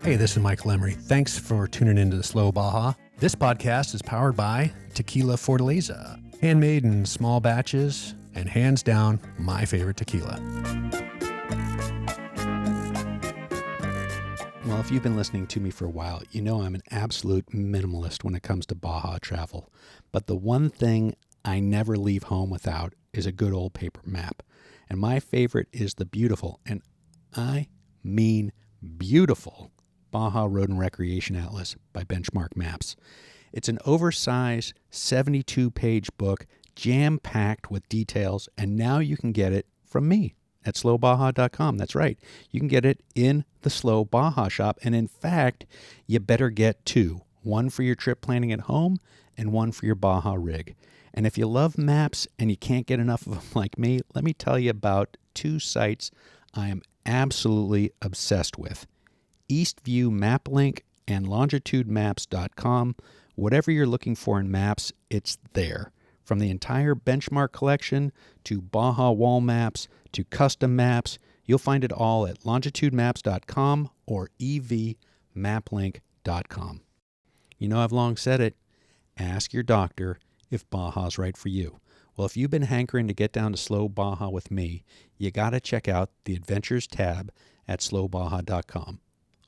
Hey, this is Michael Emery. Thanks for tuning into the Slow Baja. This podcast is powered by Tequila Fortaleza, handmade in small batches and hands down my favorite tequila. Well, if you've been listening to me for a while, you know I'm an absolute minimalist when it comes to Baja travel. But the one thing I never leave home without is a good old paper map. And my favorite is the beautiful, and I mean beautiful, Baja Road and Recreation Atlas by Benchmark Maps. It's an oversized 72-page book, jam-packed with details, and now you can get it from me at slowbaja.com. That's right. You can get it in the Slow Baja shop, and in fact, you better get two. One for your trip planning at home and one for your Baja rig. And if you love maps and you can't get enough of them like me, let me tell you about two sites I am absolutely obsessed with. Eastview MapLink and longitudemaps.com. Whatever you're looking for in maps, it's there. From the entire benchmark collection to Baja wall maps to custom maps, you'll find it all at longitudemaps.com or evmaplink.com. You know, I've long said it, ask your doctor if Baja's right for you. Well, if you've been hankering to get down to Slow Baja with me, you got to check out the Adventures tab at slowbaja.com.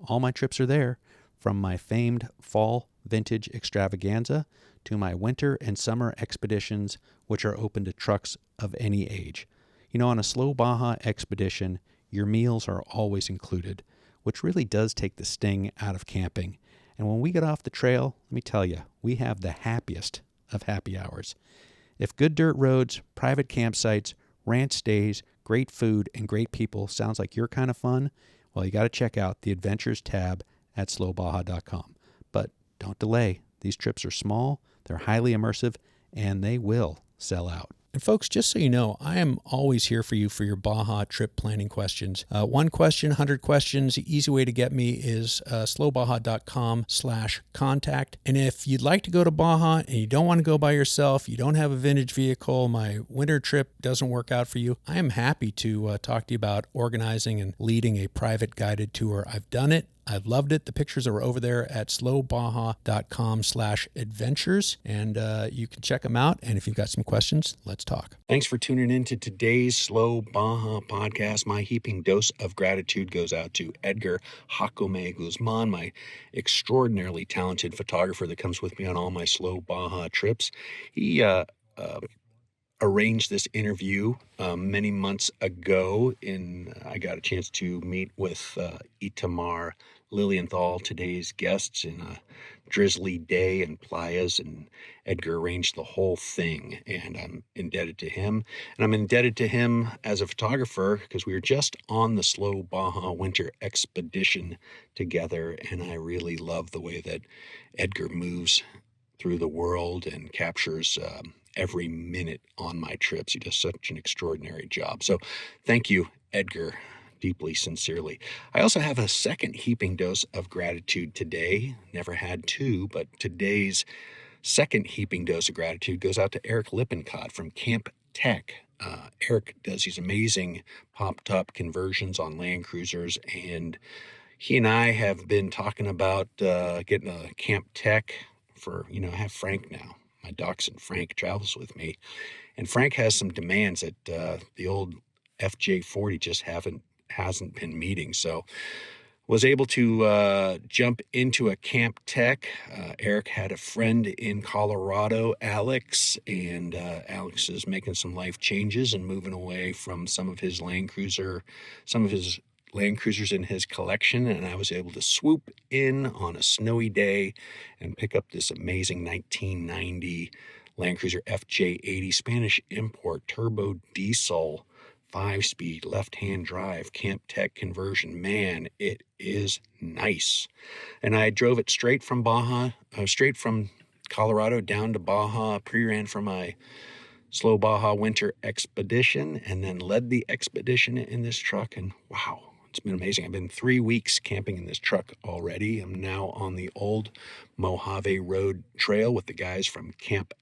All my trips are there, from my famed fall vintage extravaganza to my winter and summer expeditions, which are open to trucks of any age. You know, on a Slow Baja expedition, your meals are always included, which really does take the sting out of camping. And when we get off the trail, let me tell you, we have the happiest of happy hours. If good dirt roads, private campsites, ranch stays, great food, and great people sounds like your kind of fun, well, you got to check out the Adventures tab at slowbaja.com. But don't delay. These trips are small, they're highly immersive, and they will sell out. And folks, just so you know, I am always here for you for your Baja trip planning questions. One question, 100 questions. The easy way to get me is slowbaja.com/contact. And if you'd like to go to Baja and you don't want to go by yourself, you don't have a vintage vehicle, my winter trip doesn't work out for you, I am happy to talk to you about organizing and leading a private guided tour. I've done it. I've loved it. The pictures are over there at slowbaja.com/adventures, and you can check them out. And if you've got some questions, let's talk. Thanks for tuning in to today's Slow Baja podcast. My heaping dose of gratitude goes out to Edgar Jacome Guzman, my extraordinarily talented photographer that comes with me on all my Slow Baja trips. He arranged this interview many months ago. I got a chance to meet with Itamar Lilienthal, today's guests, in a drizzly day in Playas, and Edgar arranged the whole thing, and I'm indebted to him. And I'm indebted to him as a photographer because we were just on the Slow Baja winter expedition together, and I really love the way that Edgar moves through the world and captures every minute on my trips. He does such an extraordinary job. So thank you, Edgar, deeply, sincerely. I also have a second heaping dose of gratitude today. Never had two, but today's second heaping dose of gratitude goes out to Eric Lippincott from Camp Tech. Eric does these amazing pop-top conversions on Land Cruisers, and he and I have been talking about getting a Camp Tech for, I have Frank now. My dachshund Frank travels with me, and Frank has some demands that the old FJ40 just hasn't been meeting. So was able to jump into a Camp Tech. Eric had a friend in Colorado, Alex, and Alex is making some life changes and moving away from some of his Land Cruisers in his collection, and I was able to swoop in on a snowy day and pick up this amazing 1990 Land Cruiser FJ80 Spanish import turbo diesel 5-speed left-hand drive Camp Tech conversion. Man, it is nice. And I drove it straight from Colorado down to Baja, pre-ran for my Slow Baja winter expedition, and then led the expedition in this truck, and wow, it's been amazing. I've been 3 weeks camping in this truck already. I'm now on the old Mojave Road Trail with the guys from Camp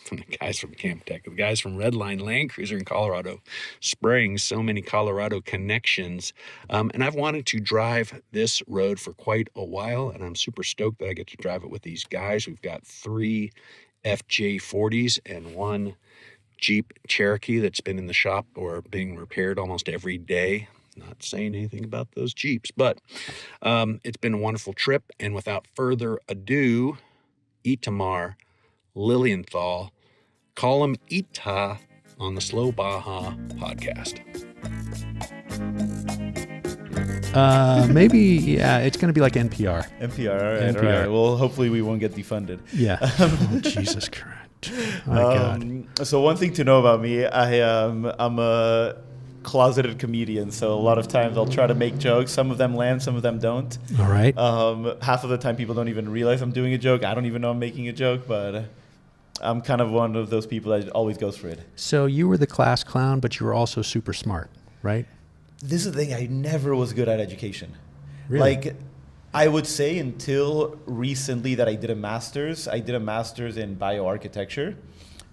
from the guys from Camp Tech, the guys from Redline Land Cruiser in Colorado Springs, so many Colorado connections. And I've wanted to drive this road for quite a while, and I'm super stoked that I get to drive it with these guys. We've got 3 FJ40s and 1 Jeep Cherokee that's been in the shop or being repaired almost every day. Not saying anything about those Jeeps, but it's been a wonderful trip. And without further ado, Itamar Lilienthal, call him Ita on the Slow Baja podcast. Maybe, yeah, it's going to be like NPR. NPR, all right. Well, hopefully we won't get defunded. Yeah. Oh, Jesus Christ. My God. So one thing to know about me, I'm a closeted comedian, so a lot of times I'll try to make jokes. Some of them land, some of them don't. All right. Half of the time people don't even realize I'm doing a joke. I don't even know I'm making a joke, but I'm kind of one of those people that always goes for it. So you were the class clown, but you were also super smart, right? This is the thing. I never was good at education. Really? Like, I would say until recently that I did a master's. I did a master's in bioarchitecture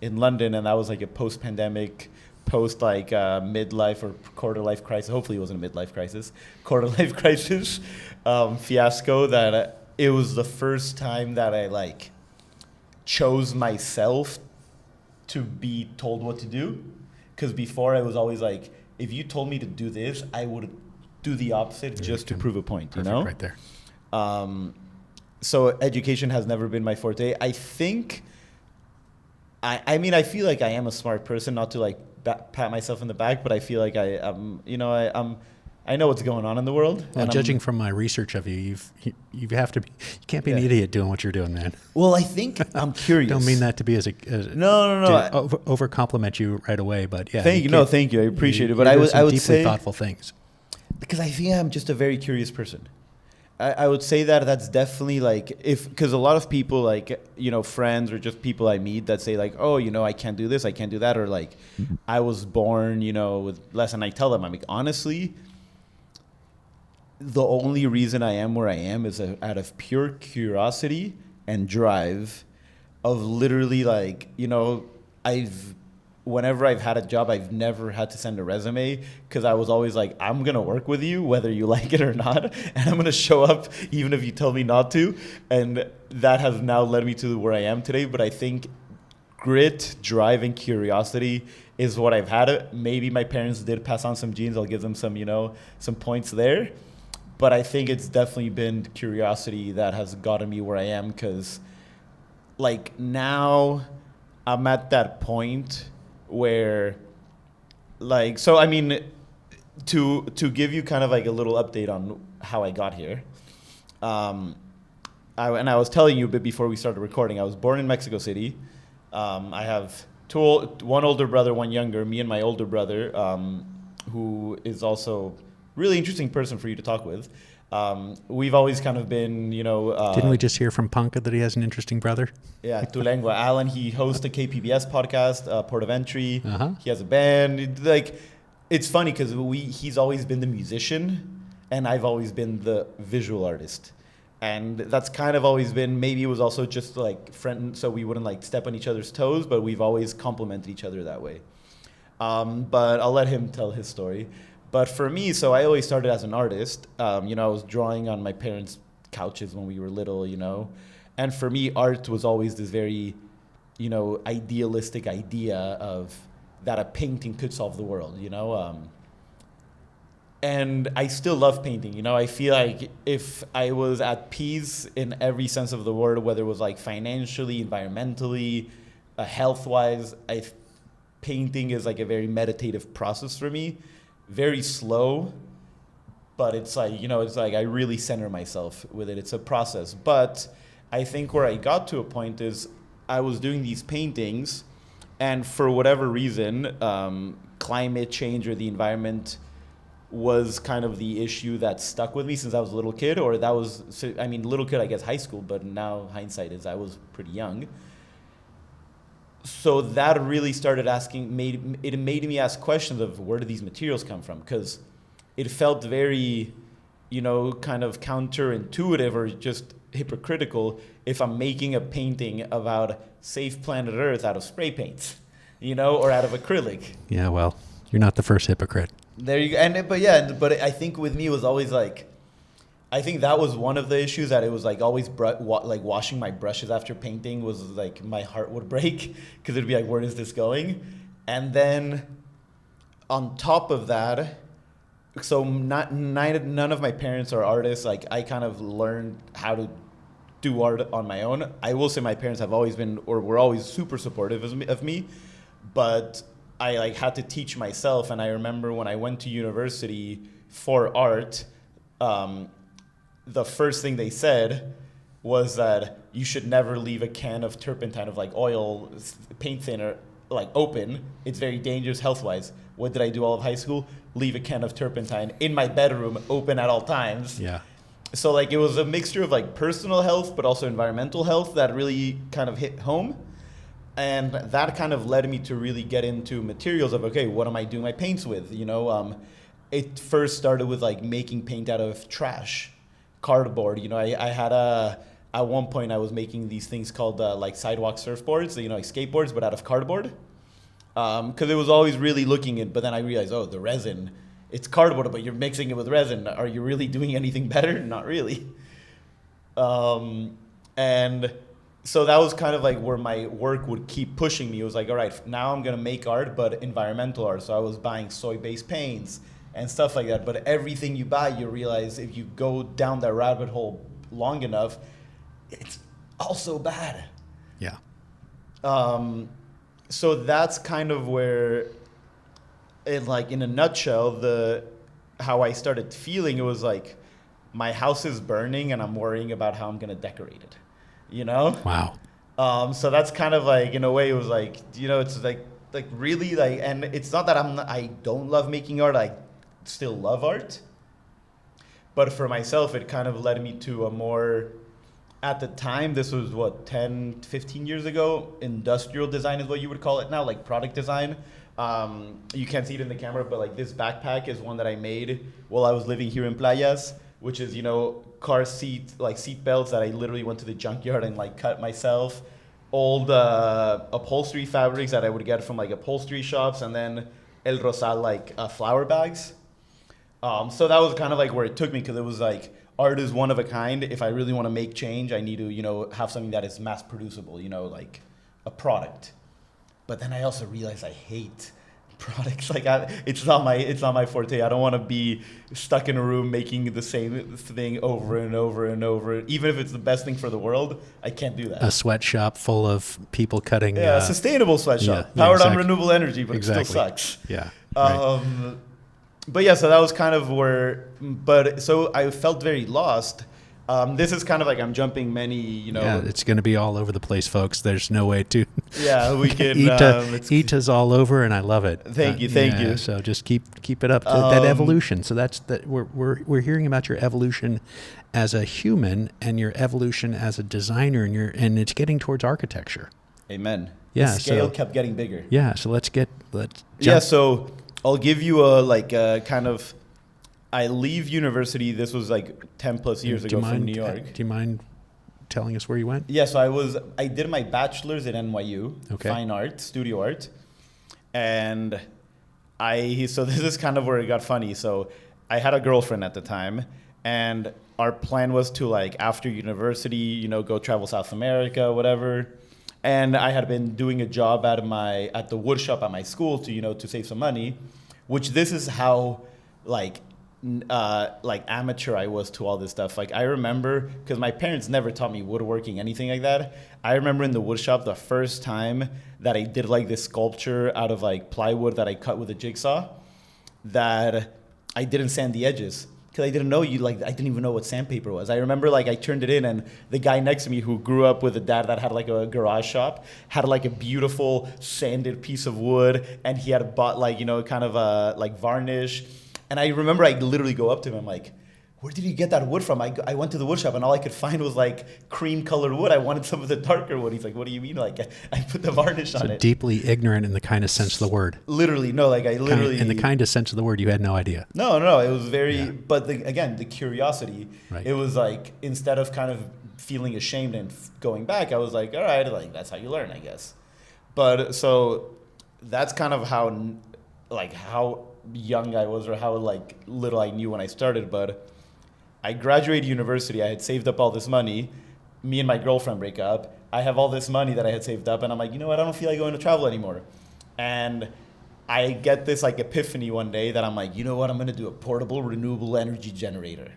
in London, and that was like a post-pandemic, midlife or quarter-life crisis. Hopefully it wasn't a midlife crisis. Quarter-life crisis fiasco that it was the first time that I chose myself to be told what to do. Because before I was always like, if you told me to do this, I would do the opposite just to prove a point, Perfect, you know? right there. So education has never been my forte. I think, I mean, I feel like I am a smart person, not to pat myself in the back, but I feel like I know what's going on in the world. Well, judging from my research of you, you have to be, you can't be an idiot doing what you're doing, man. Well, I think I'm curious. Don't mean that to be as no. Over compliment you right away, but yeah. Thank you. Thank you. I appreciate it. But I would deeply say thoughtful things. Because I think I'm just a very curious person. I would say that's definitely because a lot of people friends or just people I meet that say I can't do this, I can't do that, or I was born, with less, and I tell them, honestly, the only reason I am where I am is out of pure curiosity and drive of literally whenever I've had a job, I've never had to send a resume because I was always like, I'm going to work with you whether you like it or not. And I'm going to show up even if you tell me not to. And that has now led me to where I am today. But I think grit, drive, and curiosity is what I've had. Maybe my parents did pass on some genes. I'll give them some, some points there. But I think it's definitely been curiosity that has gotten me where I am because now I'm at that point where to give you kind of a little update on how I got here. I was telling you a bit before we started recording, I was born in Mexico City. I have one older brother, one younger. Me and my older brother, who is also really interesting person for you to talk with. We've always kind of been, Didn't we just hear from Punka that he has an interesting brother? Yeah, Tu Lengua. Alan, he hosts a KPBS podcast, Port of Entry. Uh-huh. He has a band. It's funny because he's always been the musician, and I've always been the visual artist. And that's kind of always been, maybe it was also just friend, so we wouldn't step on each other's toes, but we've always complimented each other that way. But I'll let him tell his story. But for me, so I always started as an artist. I was drawing on my parents' couches when we were little, And for me, art was always this very, idealistic idea of that a painting could solve the world, And I still love painting, I feel like if I was at peace in every sense of the word, whether it was financially, environmentally, health-wise, painting is a very meditative process for me. Very slow, but it's I really center myself with it. It's a process. But I think where I got to a point is I was doing these paintings, and for whatever reason, climate change or the environment was kind of the issue that stuck with me since I was a little kid, or that was, little kid, I guess high school, but now hindsight is I was pretty young. So that really started made me ask questions of where do these materials come from? Because it felt very, kind of counterintuitive or just hypocritical if I'm making a painting about save planet Earth out of spray paint, or out of acrylic. Yeah, well, you're not the first hypocrite. There you go. But I think with me it was always like, I think that was one of the issues, that it was like always like washing my brushes after painting was like my heart would break, because it'd be like, where is this going? And then on top of that, so none of my parents are artists. Like, I kind of learned how to do art on my own. I will say my parents have always been, or were always super supportive of me, but I like had to teach myself. And I remember when I went to university for art, the first thing they said was that you should never leave a can of turpentine, of like oil paint thinner, like open. It's very dangerous health-wise. What did I do all of high school? Leave a can of turpentine in my bedroom open at all times. Yeah. So like it was a mixture of like personal health, but also environmental health that really kind of hit home. And that kind of led me to really get into materials of, okay, what am I doing my paints with? It first started with like making paint out of trash, cardboard. I had at one point I was making these things called like sidewalk surfboards, like skateboards, but out of cardboard. Because it was always really looking at, but then I realized, oh, the resin, it's cardboard, but you're mixing it with resin. Are you really doing anything better? Not really. And so that was kind of like where my work would keep pushing me. It was like, all right, now I'm going to make art, but environmental art. So I was buying soy-based paints and stuff like that. But everything you buy, you realize if you go down that rabbit hole long enough, it's also bad. Yeah. So that's kind of where, in a nutshell, how I started feeling. It was like, my house is burning and I'm worrying about how I'm going to decorate it, Wow. So that's kind of like, in a way, it was like, it's like really like, and it's not that I don't love making art. I still love art. But for myself, it kind of led me to a more, at the time, this was 10, 15 years ago, industrial design is what you would call it now, like product design. You can't see it in the camera, but like this backpack is one that I made while I was living here in Playas, which is, car seat, like seat belts that I literally went to the junkyard and like cut myself. Old upholstery fabrics that I would get from like upholstery shops, and then El Rosal, like flower bags. So that was kind of like where it took me, because it was like, art is one of a kind. If I really want to make change, I need to, have something that is mass producible, like a product. But then I also realized I hate products. Like it's not my forte. I don't want to be stuck in a room making the same thing over and over and over. Even if it's the best thing for the world, I can't do that. A sweatshop full of people cutting. Yeah, a sustainable sweatshop. Powered on renewable energy, but it still sucks. Yeah. Right. But yeah, so that was kind of where, so I felt very lost. This is kind of like I'm jumping many, Yeah, it's going to be all over the place, folks. There's no way to. Yeah, we can. Ita's all over, and I love it. Thank you. So just keep it up. That evolution. So that's that. We're hearing about your evolution as a human and your evolution as a designer, and it's getting towards architecture. Amen. Yeah. The scale kept getting bigger. Yeah. So let's jump. Yeah. So I'll give you a kind of. I leave university. This was like 10 plus years ago from New York. Do you mind telling us where you went? Yeah, so I did my bachelor's at NYU, fine art, studio art. And so this is kind of where it got funny. So I had a girlfriend at the time, and our plan was to like after university, go travel South America, whatever. And I had been doing a job at the wood shop at my school to save some money, which this is how like amateur I was to all this stuff. Like I remember, because my parents never taught me woodworking, anything like that. I remember in the wood shop the first time that I did like this sculpture out of like plywood that I cut with a jigsaw, that I didn't sand the edges. Because I didn't know I didn't even know what sandpaper was. I remember like I turned it in, and the guy next to me who grew up with a dad that had like a garage shop had like a beautiful sanded piece of wood, and he had bought like, kind of like varnish. And I remember I literally go up to him, I'm like, where did you get that wood from? I went to the wood shop and all I could find was like cream colored wood. I wanted some of the darker wood. He's like, what do you mean? Like I put the varnish on it. Deeply ignorant in the kindest sense of the word. Literally, no, like I literally. In the kindest sense of the word, you had no idea. No, it was very, but again, the curiosity. Right. It was like, instead of kind of feeling ashamed and going back, I was like, all right, like that's how you learn, I guess. But so that's kind of how young I was, or how like little I knew when I started. But I graduated university. I had saved up all this money. Me and my girlfriend break up. I have all this money that I had saved up, and I'm like, you know what? I don't feel like going to travel anymore. And I get this like epiphany one day that I'm like, you know what? I'm gonna do a portable renewable energy generator.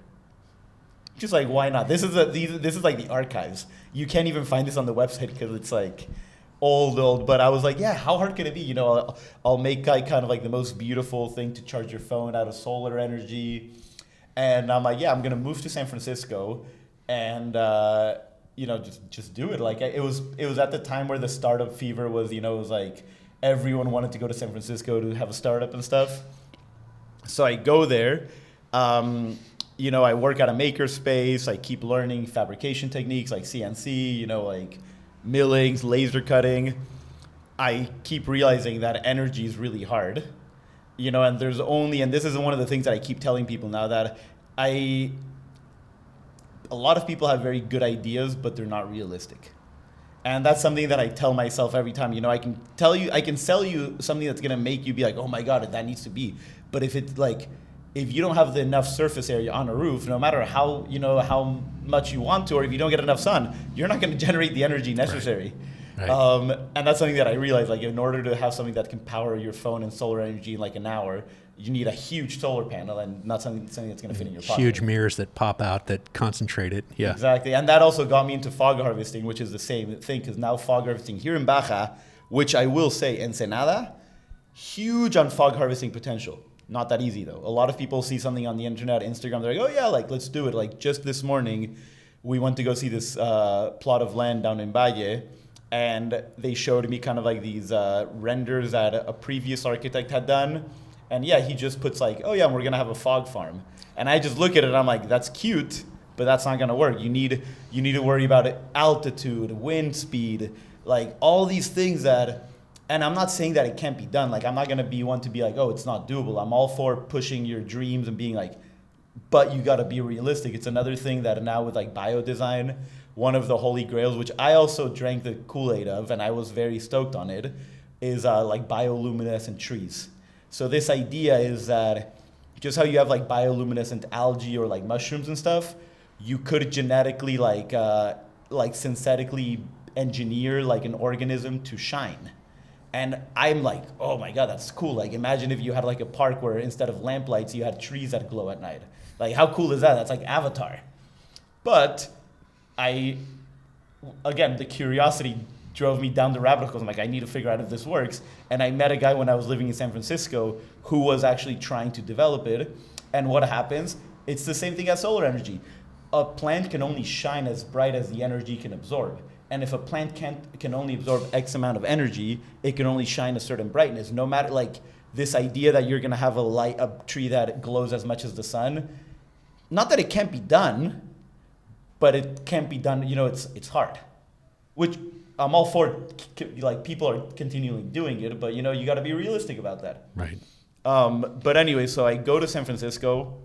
Just like, why not? This is like the archives. You can't even find this on the website because it's like old. But I was like, yeah, how hard can it be? You know, I'll make like kind of like the most beautiful thing to charge your phone out of solar energy. And I'm like, yeah, I'm gonna move to San Francisco, and just do it. Like it was at the time where the startup fever was. You know, it was like everyone wanted to go to San Francisco to have a startup and stuff. So I go there. I work at a makerspace. I keep learning fabrication techniques like CNC, like millings, laser cutting. I keep realizing that energy is really hard, and and this is one of the things that I keep telling people now, that a lot of people have very good ideas, but they're not realistic. And that's something that I tell myself every time. I can sell you something that's going to make you be like, oh my God, that needs to be. But if you don't have enough surface area on a roof, no matter how much you want to, or if you don't get enough sun, you're not going to generate the energy necessary. Right. And that's something that I realized, like in order to have something that can power your phone and solar energy in like an hour, you need a huge solar panel, and not something that's going to fit in your pocket. Huge mirrors that pop out that concentrate it. Yeah. Exactly. And that also got me into fog harvesting, which is the same thing, because now fog harvesting here in Baja, which I will say, Ensenada, huge on fog harvesting potential. Not that easy though. A lot of people see something on the internet, Instagram, they're like, oh yeah, like let's do it. Like just this morning, we went to go see this plot of land down in Valle, and they showed me kind of like these renders that a previous architect had done. And yeah, he just puts like, oh yeah, we're gonna have a fog farm. And I just look at it and I'm like, that's cute, but that's not gonna work. You need to worry about altitude, wind speed, like all these things that, and I'm not saying that it can't be done. Like I'm not gonna be one to be like, oh, it's not doable. I'm all for pushing your dreams and being like, but you gotta be realistic. It's another thing that now with like biodesign, one of the holy grails, which I also drank the Kool-Aid of, and I was very stoked on it, is like bioluminescent trees. So this idea is that just how you have like bioluminescent algae or like mushrooms and stuff, you could genetically like synthetically engineer like an organism to shine. And I'm like, oh my God, that's cool. Like imagine if you had like a park where instead of lamp lights, you had trees that glow at night. Like how cool is that? That's like Avatar. But again, the curiosity drove me down the rabbit hole. I'm like, I need to figure out if this works. And I met a guy when I was living in San Francisco who was actually trying to develop it. And what happens? It's the same thing as solar energy. A plant can only shine as bright as the energy can absorb. And if a plant can only absorb X amount of energy, it can only shine a certain brightness. No matter like this idea that you're gonna have a tree that glows as much as the sun, not that it can't be done, but it can't be done, it's hard. Which I'm all for, like people are continually doing it, but you gotta be realistic about that. Right. But anyway, so I go to San Francisco.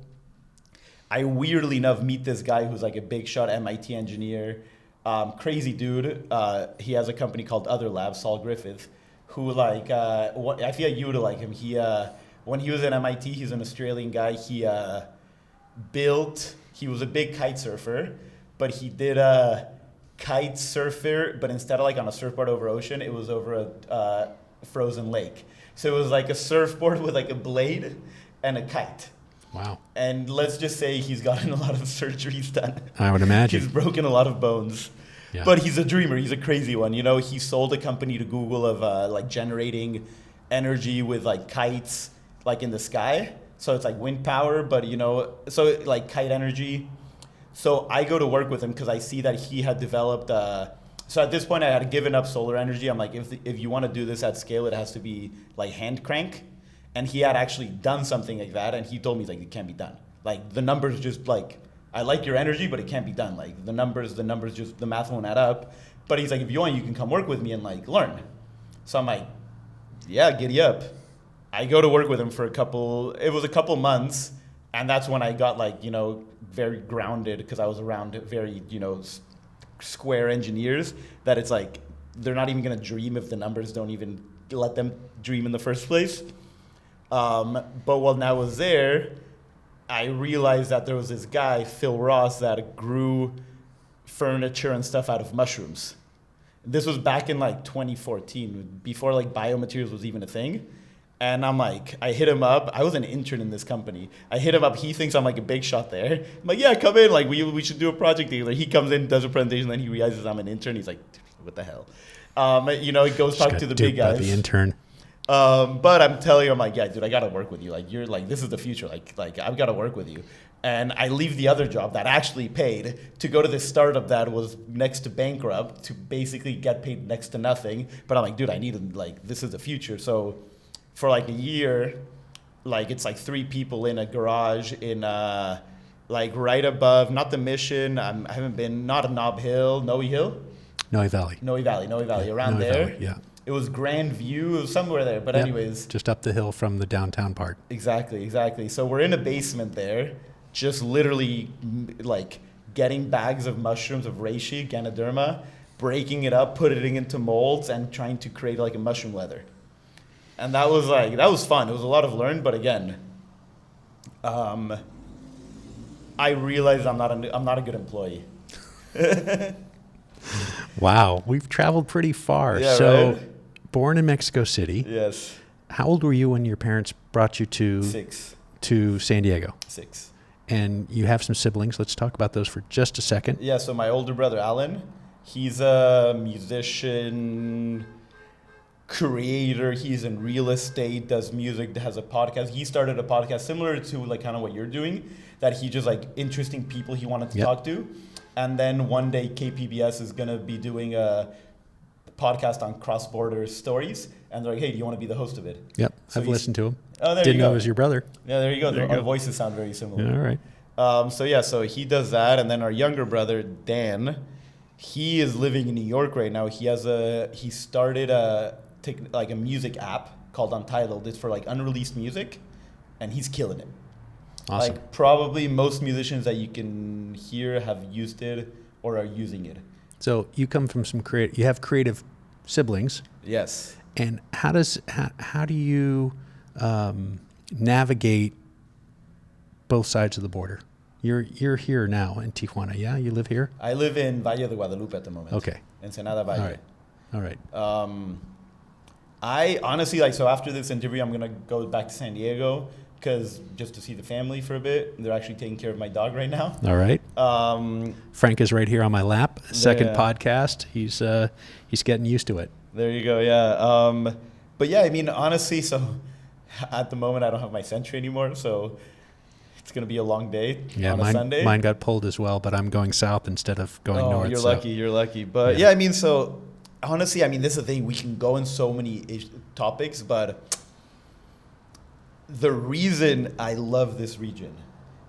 I weirdly enough meet this guy who's like a big shot MIT engineer, crazy dude. He has a company called Other Labs, Saul Griffith, who like, I feel like you would like him. He, when he was at MIT, he's an Australian guy. He was a big kite surfer, but he did kite surfer, but instead of like on a surfboard over ocean, it was over a frozen lake. So it was like a surfboard with like a blade and a kite. Wow. And let's just say he's gotten a lot of surgeries done. I would imagine. He's broken a lot of bones. Yeah. But he's a dreamer. He's a crazy one. He sold a company to Google of like generating energy with like kites like in the sky. So it's like wind power, but so like kite energy. So I go to work with him because I see that he had developed. So at this point, I had given up solar energy. I'm like, if you want to do this at scale, it has to be like hand crank. And he had actually done something like that, and he told me like it can't be done. Like the numbers just like, I like your energy, but it can't be done. Like the numbers just the math won't add up. But he's like, if you want, you can come work with me and like learn. So I'm like, yeah, giddy up. I go to work with him for a couple months. And that's when I got like, very grounded because I was around very, square engineers that it's like they're not even going to dream if the numbers don't even let them dream in the first place. But when I was there, I realized that there was this guy, Phil Ross, that grew furniture and stuff out of mushrooms. This was back in like 2014, before like biomaterials was even a thing. And I'm like, I hit him up. I was an intern in this company. I hit him up. He thinks I'm like a big shot there. I'm like, yeah, come in. Like we should do a project together. He comes in, does a presentation, then he realizes I'm an intern. He's like, what the hell? He goes talk to the big guys. The intern. But I'm telling him, like, yeah, dude, I got to work with you. Like, you're like, this is the future. Like I've got to work with you. And I leave the other job that actually paid to go to this startup that was next to bankrupt to basically get paid next to nothing. But I'm like, dude, I need like, this is the future. So for like a year, like it's like 3 people in a garage in like right above, not the Mission. I haven't been, not a Nob Hill, Noe Hill? Noe Valley. Around there. Valley, yeah. It was Grand View, it was somewhere there. But anyways. Just up the hill from the downtown part. Exactly. So we're in a basement there, just literally like getting bags of mushrooms of reishi, Ganoderma, breaking it up, putting it into molds, and trying to create like a mushroom leather. And that was fun. It was a lot of learn, but again, I realized I'm not a good employee. Wow, we've traveled pretty far. Yeah, so, right? Born in Mexico City. Yes. How old were you when your parents brought you to 6. to San Diego? 6. And you have some siblings. Let's talk about those for just a second. Yeah. So my older brother Alan, he's a musician, creator. He's in real estate, does music, has a podcast. He started a podcast similar to like kind of what you're doing, that he just like interesting people he wanted to talk to. And then one day KPBS is going to be doing a podcast on cross-border stories. And they're like, hey, do you want to be the host of it? Yep, So I've listened to him. Oh, there Didn't you go. know it was your brother. Yeah, there you go. There you Our go. voices sound very similar. Yeah, all right. So he does that. And then our younger brother, Dan, he is living in New York right now. He started a music app called Untitled. It's for like unreleased music. And he's killing it. Awesome. Like probably most musicians that you can hear have used it or are using it. So you come from you have creative siblings. Yes. And how do you navigate both sides of the border? You're here now in Tijuana, yeah? You live here? I live in Valle de Guadalupe at the moment. Okay. Ensenada Valle. All right. I honestly, so after this interview, I'm going to go back to San Diego because just to see the family for a bit. They're actually taking care of my dog right now. All right. Frank is right here on my lap. Second podcast. He's getting used to it. There you go. Yeah. But yeah, I mean, honestly, so at the moment I don't have my Sentry anymore, so it's going to be a long day on a Sunday. Mine got pulled as well, but I'm going south instead of going north. You're lucky. But yeah, I mean, so honestly, I mean, this is the thing. We can go in so many topics, but the reason I love this region,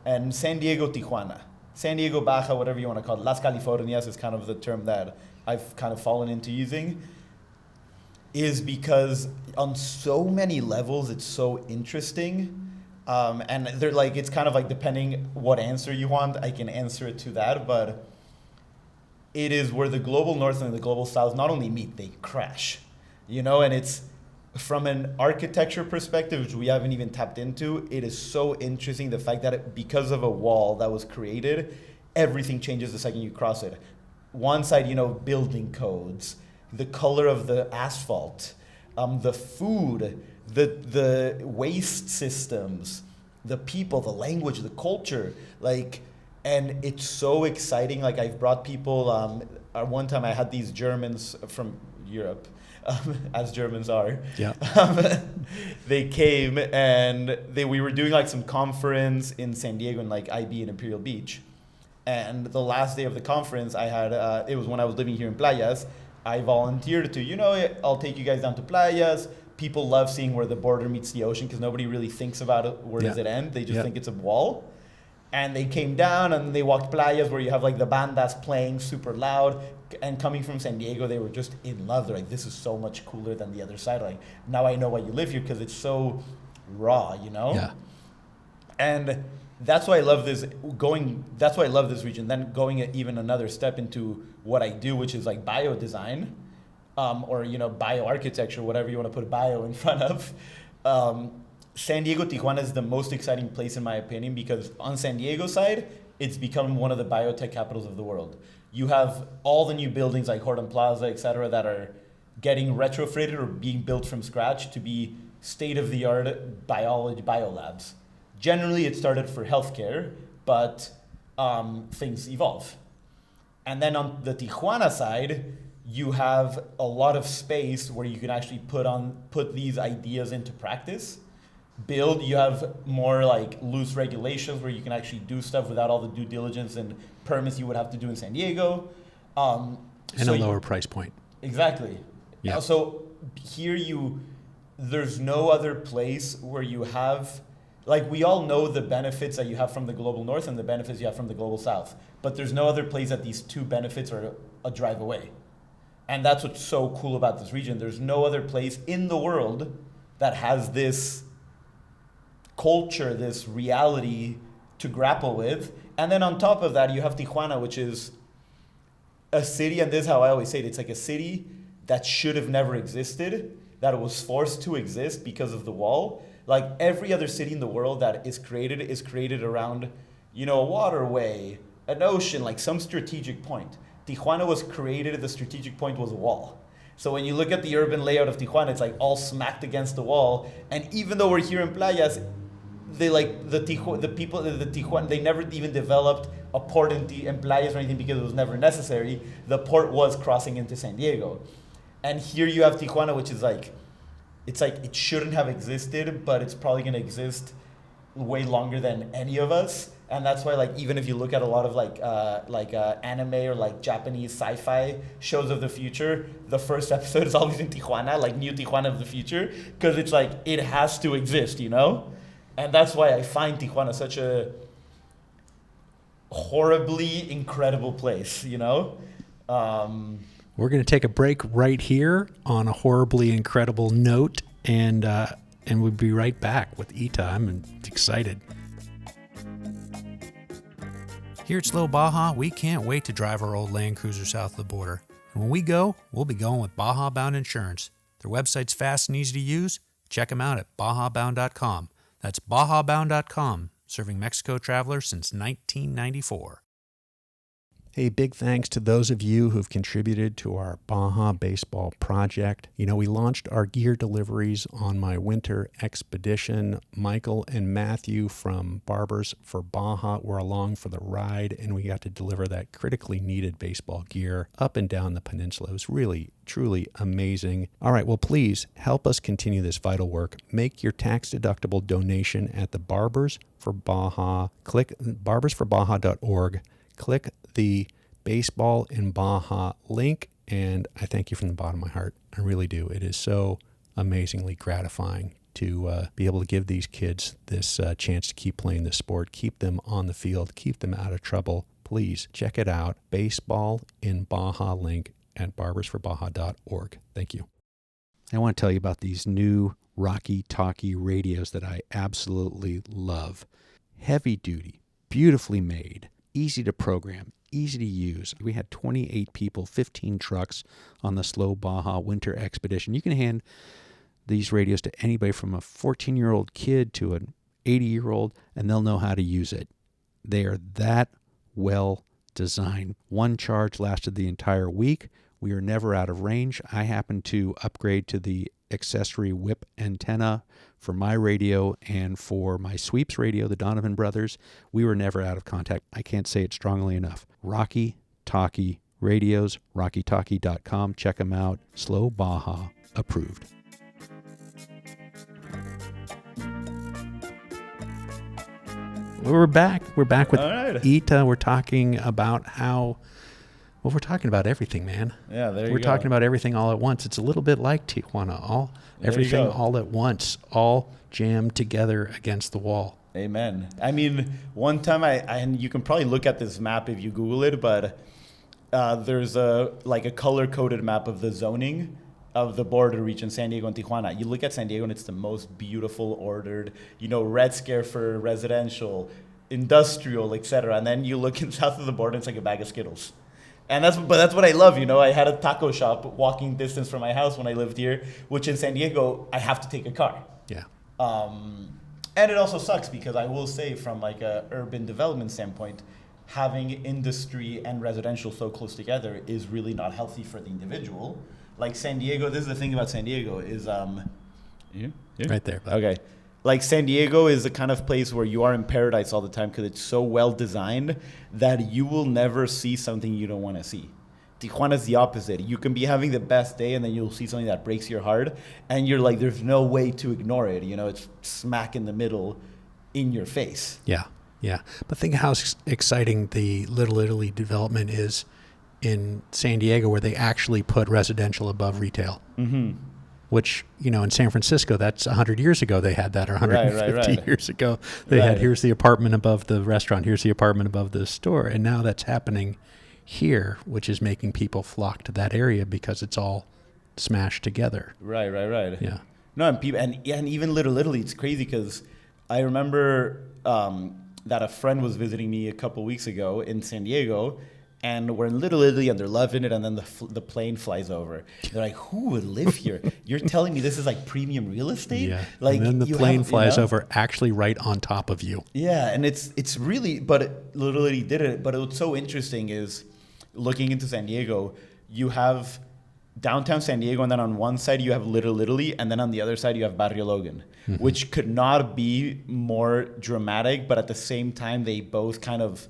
and San Diego, Tijuana, San Diego, Baja, whatever you want to call it, Las Californias is kind of the term that I've kind of fallen into using, is because on so many levels it's so interesting. And they're like, it's kind of like depending what answer you want, I can answer it to that, but it is where the global north and the global south not only meet, they crash, and it's from an architecture perspective, which we haven't even tapped into. It is so interesting, the fact that because of a wall that was created, everything changes the second you cross it. One side, building codes, the color of the asphalt, the food, the waste systems, the people, the language, the culture, and it's so exciting. Like I've brought people, one time I had these Germans from Europe, as Germans are. Yeah. They came and we were doing like some conference in San Diego in like IB in Imperial Beach. And the last day of the conference I had, it was when I was living here in Playas, I volunteered to, I'll take you guys down to Playas. People love seeing where the border meets the ocean because nobody really thinks about it. Where does it end? They just think it's a wall. And they came down and they walked Playas where you have like the bandas playing super loud. And coming from San Diego, they were just in love. They're like, this is so much cooler than the other side. Like, now I know why you live here because it's so raw, Yeah. And that's why I love this region. Then going even another step into what I do, which is like biodesign, or bioarchitecture, whatever you want to put bio in front of. San Diego, Tijuana is the most exciting place in my opinion, because on San Diego side, it's become one of the biotech capitals of the world. You have all the new buildings like Horton Plaza, et cetera, that are getting retrofitted or being built from scratch to be state-of-the-art biolabs. Generally, it started for healthcare, but things evolve. And then on the Tijuana side, you have a lot of space where you can actually put these ideas into practice. You have more like loose regulations where you can actually do stuff without all the due diligence and permits you would have to do in San Diego. And a lower price point. Exactly. Yeah. So here there's no other place where you have, like, we all know the benefits that you have from the global north and the benefits you have from the global south, but there's no other place that these two benefits are a drive away. And that's what's so cool about this region. There's no other place in the world that has this culture, this reality to grapple with. And then on top of that, you have Tijuana, which is a city, and this is how I always say it, it's like a city that should have never existed, that was forced to exist because of the wall. Like every other city in the world that is created around, a waterway, an ocean, like some strategic point. Tijuana was created, the strategic point was a wall. So when you look at the urban layout of Tijuana, it's like all smacked against the wall. And even though we're here in playas, they like the people in Tijuana, they never even developed a port in playas or anything because it was never necessary. The port was crossing into San Diego. And here you have Tijuana, which is it shouldn't have existed, but it's probably going to exist way longer than any of us. And that's why, like, even if you look at a lot of anime or like Japanese sci-fi shows of the future, the first episode is always in Tijuana, like New Tijuana of the future, because it's like it has to exist, And that's why I find Tijuana such a horribly incredible place, We're going to take a break right here on a horribly incredible note, and we'll be right back with Ita. I'm excited. Here at Slow Baja, we can't wait to drive our old Land Cruiser south of the border. And when we go, we'll be going with Baja-bound insurance. Their website's fast and easy to use. Check them out at Baja-bound.com. That's Baja-bound.com, serving Mexico travelers since 1994. Hey, big thanks to those of you who've contributed to our Baja Baseball project. We launched our gear deliveries on my winter expedition. Michael and Matthew from Barbers for Baja were along for the ride, and we got to deliver that critically needed baseball gear up and down the peninsula. It was really, truly amazing. All right, well, please help us continue this vital work. Make your tax-deductible donation at the Barbers for Baja. Click barbersforbaja.org. Click the Baseball in Baja link, and I thank you from the bottom of my heart. I really do. It is so amazingly gratifying to be able to give these kids this chance to keep playing this sport, keep them on the field, keep them out of trouble. Please check it out. Baseball in Baja link at barbersforbaja.org. Thank you. I want to tell you about these new Rocky Talkie radios that I absolutely love. Heavy duty, beautifully made, easy to program, easy to use. We had 28 people, 15 trucks on the Slow Baja winter expedition. You can hand these radios to anybody from a 14-year-old kid to an 80-year-old, and they'll know how to use it. They are that well designed. One charge lasted the entire week. We are never out of range. I happened to upgrade to the accessory whip antenna for my radio and for my sweeps radio, the Donovan brothers. We were never out of contact. I can't say it strongly enough. Rocky Talkie radios, rockytalkie.com. Check them out. Slow Baja approved. We're back. We're back with Ita. We're talking about we're talking about everything, man. Yeah, there you go. We're talking about everything all at once. It's a little bit like Tijuana. Everything all at once, all jammed together against the wall. Amen. I mean, one time and you can probably look at this map if you Google it, but there's a color-coded map of the zoning of the border region, San Diego and Tijuana. You look at San Diego and it's the most beautiful, ordered, Red Scare for residential, industrial, etc. And then you look in south of the border, it's like a bag of Skittles. And that's what I love, you know. I had a taco shop walking distance from my house when I lived here, which in San Diego, I have to take a car. Yeah. And it also sucks because I will say from like a urban development standpoint, having industry and residential so close together is really not healthy for the individual. Like San Diego, this is the thing about San Diego is, Right there. Okay. Like San Diego is the kind of place where you are in paradise all the time because it's so well designed that you will never see something you don't want to see. Tijuana is the opposite. You can be having the best day and then you'll see something that breaks your heart and you're like, there's no way to ignore it. You know, it's smack in the middle in your face. Yeah. Yeah. But think how exciting the Little Italy development is in San Diego, where they actually put residential above retail. Mm-hmm. Which, you know, in San Francisco, that's 100 years ago they had that, or 150 right. years ago. They had, here's the apartment above the restaurant, here's the apartment above the store. And now that's happening here, which is making people flock to that area because it's all smashed together. Right. Yeah. No, and people, and even Little Italy, it's crazy because I remember that a friend was visiting me a couple weeks ago in San Diego, and we're in Little Italy, and they're loving it, and then the plane flies over. They're like, who would live here? You're telling me this is like premium real estate? Yeah. Like, and then the plane flies over actually right on top of you. Yeah, and it's really, Little Italy did it. But what's so interesting is looking into San Diego, you have downtown San Diego, and then on one side you have Little Italy, and then on the other side you have Barrio Logan, which could not be more dramatic, but at the same time they both kind of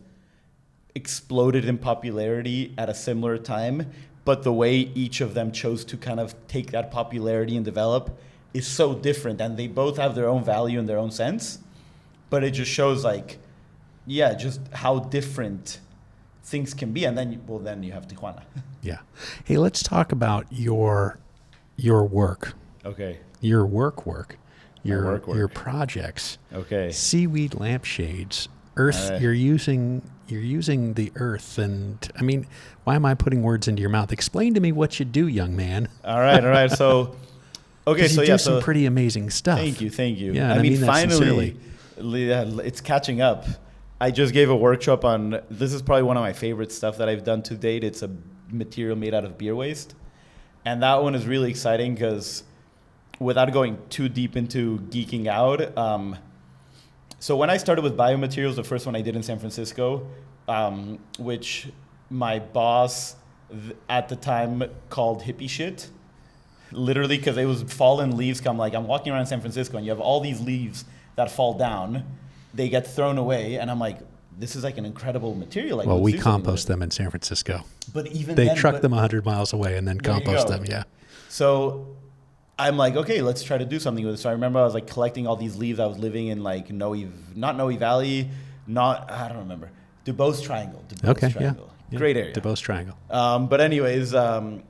exploded in popularity at a similar time. But the way each of them chose to kind of take that popularity and develop is so different, and they both have their own value in their own sense. But it just shows like, yeah, just how different things can be. And then you have Tijuana. Yeah. Hey, let's talk about your work. Okay. Your work. Your projects. Okay. Seaweed lampshades. Earth. Right. You're using the earth, and I mean, why am I putting words into your mouth? Explain to me what you do, young man. All right. So, okay. So you do some pretty amazing stuff. Thank you. Yeah. I mean finally, it's catching up. I just gave a workshop on, this is probably one of my favorite stuff that I've done to date. It's a material made out of beer waste. And that one is really exciting because without going too deep into geeking out, so when I started with biomaterials, the first one I did in San Francisco, which my boss at the time called hippie shit, literally because it was fallen leaves. I'm walking around San Francisco and you have all these leaves that fall down. They get thrown away, and I'm like, this is like an incredible material. Like, well, we compost them in San Francisco. But even they truck them 100 miles away and then compost them. Yeah. So I'm like, okay, let's try to do something with it. So I remember I was like collecting all these leaves. I was living in like not Noe Valley, I don't remember. Dubois Triangle. Triangle. Yeah. Great area. Dubois Triangle. But anyways, and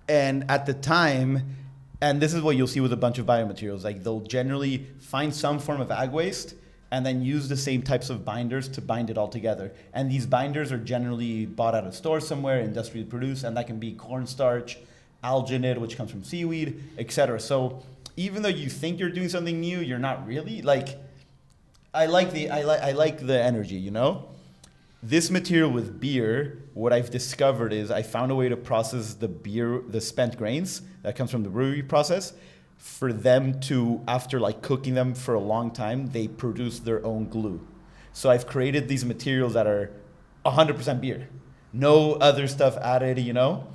at the time, and this is what you'll see with a bunch of biomaterials, like they'll generally find some form of ag waste and then use the same types of binders to bind it all together. And these binders are generally bought at a store somewhere, industrially produced, and that can be cornstarch, alginate, which comes from seaweed, etc. So even though you think you're doing something new, you're not really. Like, I like the energy, you know? This material with beer, what I've discovered is I found a way to process the spent grains that comes from the brewery process, for them to, after like cooking them for a long time, they produce their own glue. So I've created these materials that are 100% beer. No other stuff added, you know?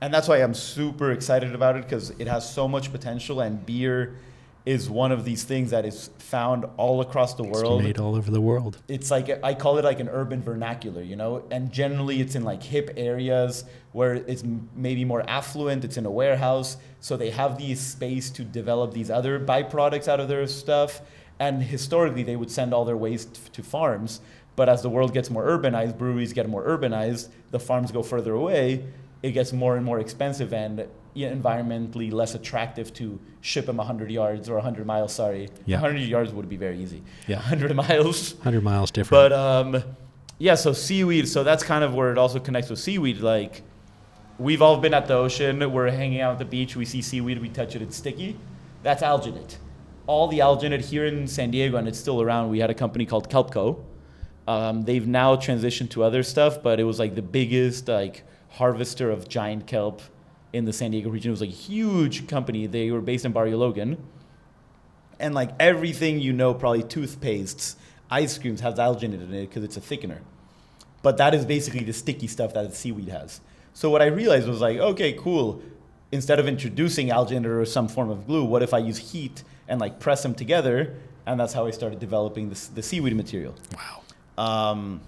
And that's why I'm super excited about it, because it has so much potential, and beer is one of these things that is found all across the world. It's made all over the world. It's like, I call it like an urban vernacular, you know? And generally it's in like hip areas where it's maybe more affluent, it's in a warehouse, so they have the space to develop these other byproducts out of their stuff. And historically they would send all their waste to farms, but as the world gets more urbanized, breweries get more urbanized, the farms go further away, it gets more and more expensive and environmentally less attractive to ship them 100 yards or 100 miles, sorry. Yeah. 100 yards would be very easy. Yeah. 100 miles. 100 miles different. But yeah, so seaweed, so that's kind of where it also connects with seaweed. Like, we've all been at the ocean, we're hanging out at the beach, we see seaweed, we touch it, it's sticky. That's alginate. all the alginate here in San Diego, and it's still around. We had a company called Kelpco. They've now transitioned to other stuff, but it was like the biggest like harvester of giant kelp in the San Diego region. It was like a huge company. They were based in Barrio Logan. And like everything, probably toothpastes, ice creams has alginate in it because it's a thickener. But that is basically the sticky stuff that the seaweed has. So what I realized was like, okay, cool. Instead of introducing alginate or some form of glue, what if I use heat and like press them together? And that's how I started developing the seaweed material. Wow.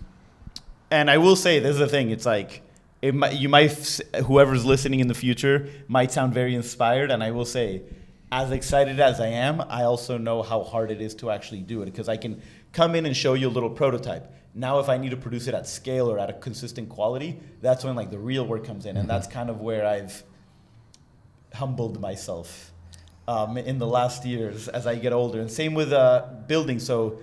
And I will say, this is the thing. It's like, whoever's listening in the future might sound very inspired. And I will say, as excited as I am, I also know how hard it is to actually do it, because I can come in and show you a little prototype. Now, if I need to produce it at scale or at a consistent quality, that's when like the real work comes in. And that's kind of where I've humbled myself in the last years as I get older. And same with building. So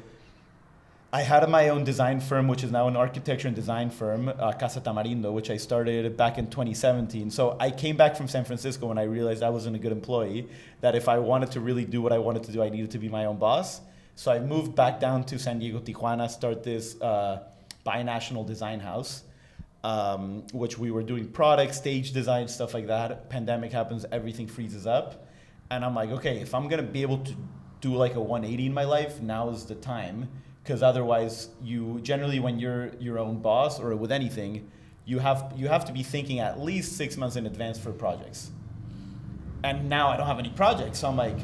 I had my own design firm, which is now an architecture and design firm, Casa Tamarindo, which I started back in 2017. So I came back from San Francisco when I realized I wasn't a good employee, that if I wanted to really do what I wanted to do, I needed to be my own boss. So I moved back down to San Diego, Tijuana, start this binational design house, which we were doing product, stage design, stuff like that. Pandemic happens, everything freezes up. And I'm like, okay, if I'm going to be able to do like a 180 in my life, now is the time. Because otherwise, generally when you're your own boss or with anything, you have to be thinking at least 6 months in advance for projects. And now I don't have any projects. So I'm like,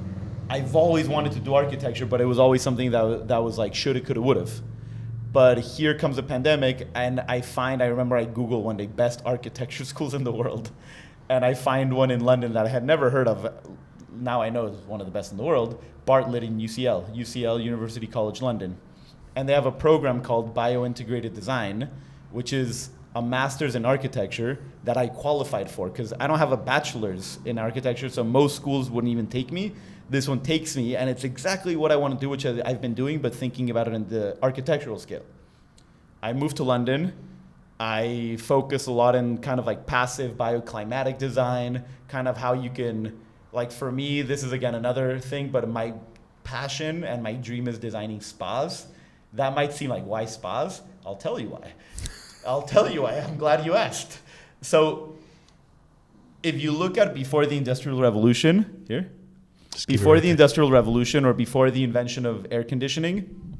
I've always wanted to do architecture, but it was always something that was like shoulda, coulda, would've. But here comes a pandemic, and I remember I Googled one day, best architecture schools in the world. And I find one in London that I had never heard of. Now I know it's one of the best in the world, Bartlett in UCL, University College London. And they have a program called Biointegrated Design, which is a master's in architecture that I qualified for, because I don't have a bachelor's in architecture, so most schools wouldn't even take me. This one takes me, and it's exactly what I want to do, which I've been doing, but thinking about it in the architectural scale. I moved to London. I focus a lot in kind of like passive bioclimatic design, kind of how you can, like for me, this is again another thing, but my passion and my dream is designing spas. That might seem like, why spas? I'll tell you why. I'm glad you asked. So if you look at before the Industrial Revolution, before the Industrial Revolution or before the invention of air conditioning,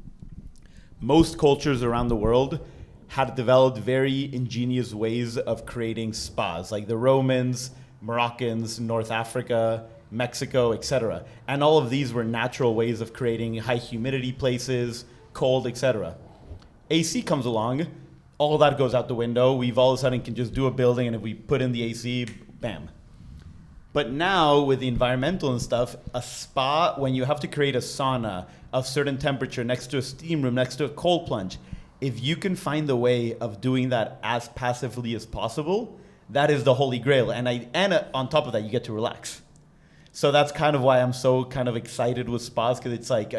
most cultures around the world had developed very ingenious ways of creating spas, like the Romans, Moroccans, North Africa, Mexico, etc. And all of these were natural ways of creating high humidity places, cold, etc. AC comes along, all that goes out the window. We've all of a sudden can just do a building, and if we put in the AC, bam. But now with the environmental and stuff, a spa, when you have to create a sauna of certain temperature next to a steam room, next to a cold plunge, if you can find a way of doing that as passively as possible, that is the holy grail. And on top of that, you get to relax. So that's kind of why I'm so kind of excited with spas, because it's like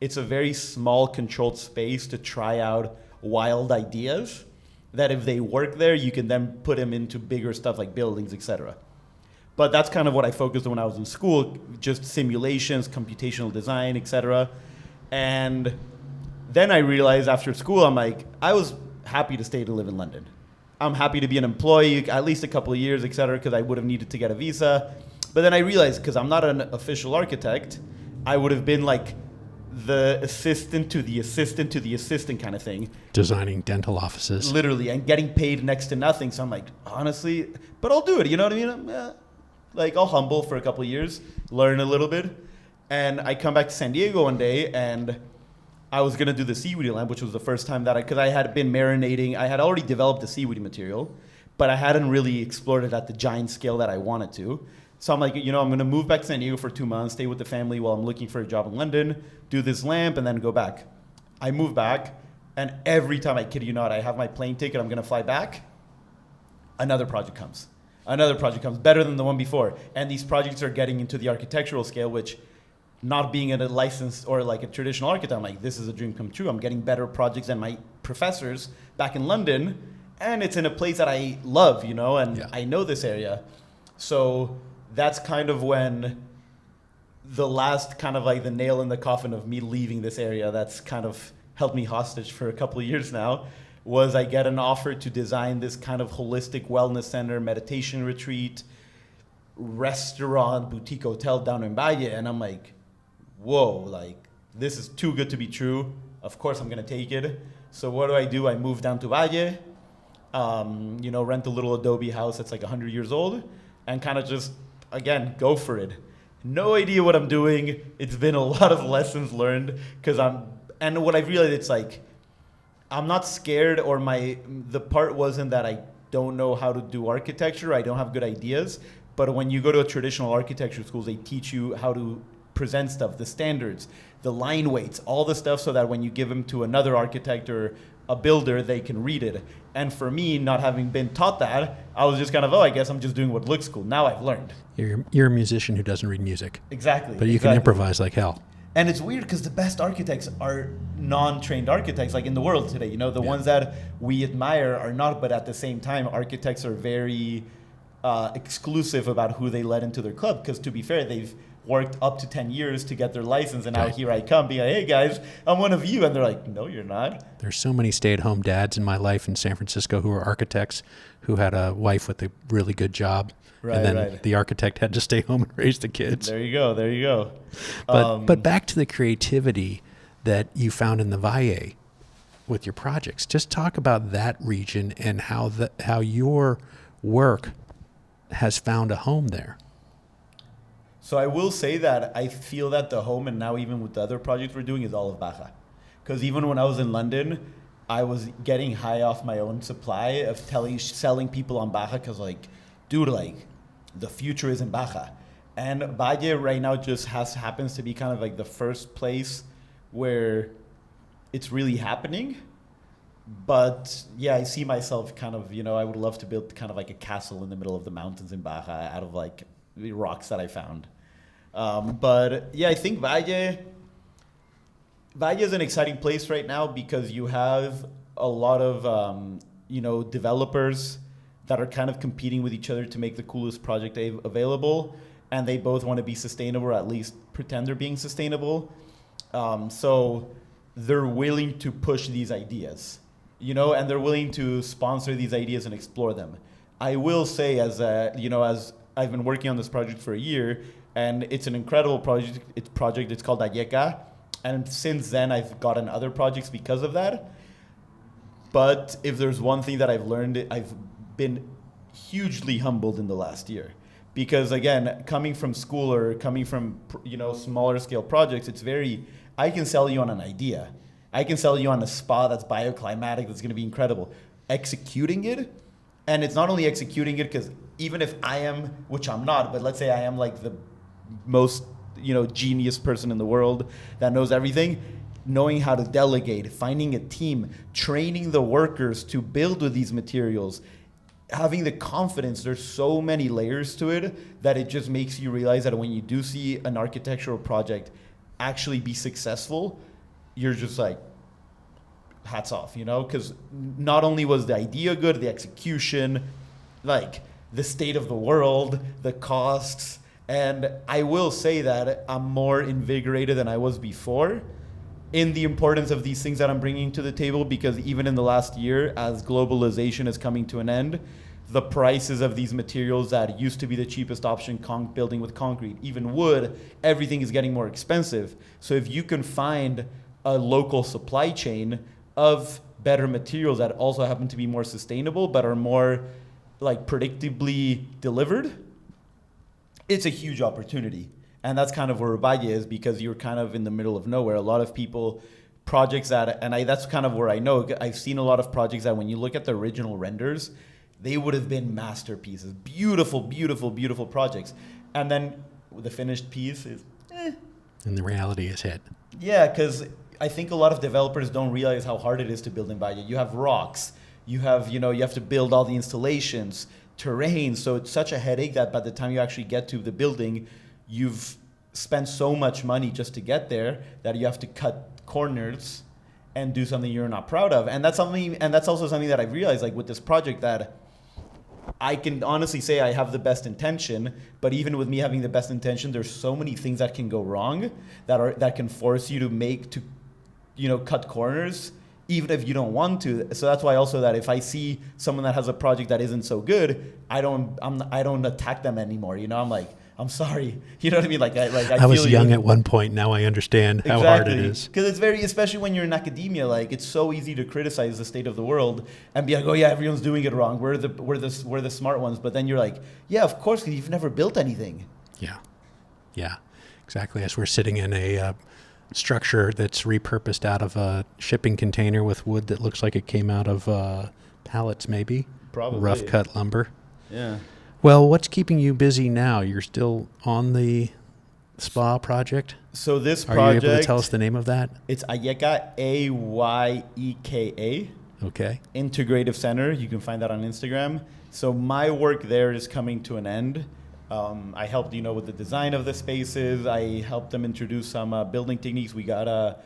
it's a very small controlled space to try out wild ideas that if they work there, you can then put them into bigger stuff like buildings, etc. But that's kind of what I focused on when I was in school, just simulations, computational design, etc. And then I realized after school, I'm like, I was happy to stay to live in London. I'm happy to be an employee at least a couple of years, etc., because I would have needed to get a visa. But then I realized, because I'm not an official architect, I would have been like the assistant to the assistant to the assistant kind of thing. Designing dental offices. Literally, and getting paid next to nothing. So I'm like, honestly, but I'll do it. You know what I mean? Like, I'll humble for a couple of years, learn a little bit. And I come back to San Diego one day, and I was going to do the seaweed lamp, which was the first time that because I had been marinating. I had already developed the seaweed material, but I hadn't really explored it at the giant scale that I wanted to. So I'm like, I'm going to move back to San Diego for 2 months, stay with the family while I'm looking for a job in London, do this lamp, and then go back. I move back, and every time, I kid you not, I have my plane ticket, I'm going to fly back, another project comes. Another project comes, better than the one before. And these projects are getting into the architectural scale, which, not being a licensed or like a traditional architect, I'm like, this is a dream come true. I'm getting better projects than my professors back in London, and it's in a place that I love, and I know this area. So that's kind of when the last kind of like the nail in the coffin of me leaving this area that's kind of held me hostage for a couple of years now was I get an offer to design this kind of holistic wellness center, meditation retreat, restaurant, boutique hotel down in Valle. And I'm like, whoa, like this is too good to be true. Of course I'm going to take it. So what do? I move down to Valle, rent a little Adobe house that's like 100 years old and kind of just, again, go for it. No idea what I'm doing. It's been a lot of lessons learned and what I've realized, it's like, I'm not scared or the part wasn't that I don't know how to do architecture. I don't have good ideas. But when you go to a traditional architecture schools, they teach you how to present stuff, the standards, the line weights, all the stuff so that when you give them to another architect or a builder, they can read it. And for me, not having been taught that, I was just kind of, I guess I'm just doing what looks cool. Now I've learned. You're a musician who doesn't read music. Exactly. But you can improvise like hell. And it's weird because the best architects are non-trained architects, like in the world today. The ones that we admire are not, but at the same time, architects are very exclusive about who they let into their club. Because to be fair, they've worked up to 10 years to get their license, and now here I come being like, hey guys, I'm one of you. And they're like, no, you're not. There's so many stay-at-home dads in my life in San Francisco who are architects who had a wife with a really good job. Right, and then the architect had to stay home and raise the kids. There you go. But back to the creativity that you found in the Valle with your projects. Just talk about that region and how your work has found a home there. So I will say that I feel that the home, and now even with the other projects we're doing, is all of Baja. Because even when I was in London, I was getting high off my own supply of selling people on Baja because, like, dude, like, the future is in Baja. And Valle right now just happens to be kind of like the first place where it's really happening. But yeah, I see myself kind of, I would love to build kind of like a castle in the middle of the mountains in Baja out of like the rocks that I found. But yeah, I think Valle is an exciting place right now because you have a lot of, developers that are kind of competing with each other to make the coolest project available. And they both want to be sustainable, or at least pretend they're being sustainable. So they're willing to push these ideas, and they're willing to sponsor these ideas and explore them. I will say as I've been working on this project for a year, and it's an incredible project. It's called Ayeka. And since then, I've gotten other projects because of that. But if there's one thing that I've learned, I've been hugely humbled in the last year. Because again, coming from school or coming from, smaller scale projects, I can sell you on an idea. I can sell you on a spa that's bioclimatic, that's going to be incredible. Executing it, and it's not only executing it, because even if I am, which I'm not, but let's say I am like the most, genius person in the world that knows everything, knowing how to delegate, finding a team, training the workers to build with these materials, having the confidence, there's so many layers to it that it just makes you realize that when you do see an architectural project actually be successful, you're just like, hats off, because not only was the idea good, the execution, like the state of the world, the costs, and I will say that I'm more invigorated than I was before in the importance of these things that I'm bringing to the table, because even in the last year, as globalization is coming to an end, the prices of these materials that used to be the cheapest option, building with concrete, even wood, everything is getting more expensive. So if you can find a local supply chain of better materials that also happen to be more sustainable but are more like predictably delivered, it's a huge opportunity. And that's kind of where Valle is, because you're kind of in the middle of nowhere. A lot of people, projects that, that's kind of where I know, I've seen a lot of projects that when you look at the original renders, they would have been masterpieces, beautiful, beautiful, beautiful projects. And then the finished piece is, And the reality is hit. Yeah, because I think a lot of developers don't realize how hard it is to build in Valle. You have rocks, you have to build all the installations, terrain. So it's such a headache that by the time you actually get to the building, you've spent so much money just to get there that you have to cut corners and do something you're not proud of. And that's also something that I've realized, like with this project, that I can honestly say I have the best intention, but even with me having the best intention, there's so many things that can go wrong that can force you to cut corners, even if you don't want to. So that's why also that if I see someone that has a project that isn't so good, I don't attack them anymore. I'm like, I'm sorry. You know what I mean? I was young at one point. Now I understand how hard it is. Because it's especially when you're in academia, it's so easy to criticize the state of the world and be like, oh yeah, everyone's doing it wrong. We're the smart ones. But then you're like, yeah, of course, because you've never built anything. Yeah, exactly. As we're sitting in a structure that's repurposed out of a shipping container with wood that looks like it came out of pallets, maybe. Probably. Rough cut lumber. Yeah. Well, what's keeping you busy now? You're still on the spa project? So this project... Are you able to tell us the name of that? It's Ayeka, Ayeka. Okay. Integrative Center. You can find that on Instagram. So my work there is coming to an end. I helped, with the design of the spaces. I helped them introduce some building techniques. We got